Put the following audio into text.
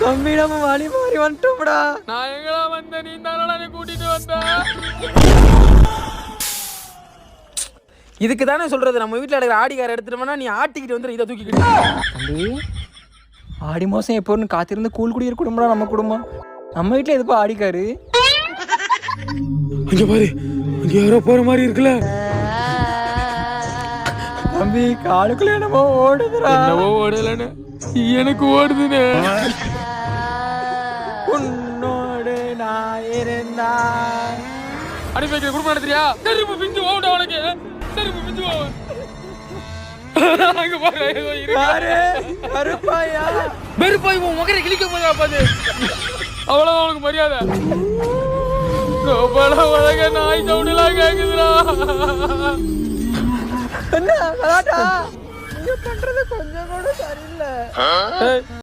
தம்பி நம்ம வழி மாறி வந்துட்டோம்டா. நான் எங்கடா வந்தேன், நீ தானே கூட்டிட்டு வந்த. இதுக்கு தானே சொல்றது, நம்ம வீட்டில் இருக்கிற ஆடிக்கார எடுத்துட்டோம்னா நீ ஆட்டிக்கிட்டு வந்து இதை தூக்கிக்கிட்டு. தம்பி ஆடி மாதம் எப்போன்னு காத்திருந்து கூழ் குடிக்கிற குடும்பம்டா நம்ம குடும்பம். நம்ம வீட்டில் எதுப்பா ஆடிக்காரு? அங்க பாரு, அங்க யாரோ போற மாதிரி இருக்குல்ல. தம்பி காலுக்குள்ள என்னமோ ஓடுதுடா. என்னவோ ஓடலன்னு எனக்கு ஓடுதுன்னு. உன்னோடு நான் இருந்தா அனுப்பி வைக்கிற குடும்பம் நடத்துறியா? செருப்பு பிஞ்சு ஓட உனக்கு, செருப்பு பிஞ்சு ஓ. அங்க பாரு, ஏதோ இருக்கு. யாரு? கருப்பாயா? வெறுப்பாய் உன் மகரை கிழிக்க போதா பாது. அவ்வளவுதான் உனக்கு மரியாதை. உலக நாய் சவுண்டெல்லாம் கேக்குதுடா. என்ன கலாட்டா? நீங்க பண்றது கொஞ்சம் கூட சரியில்லை.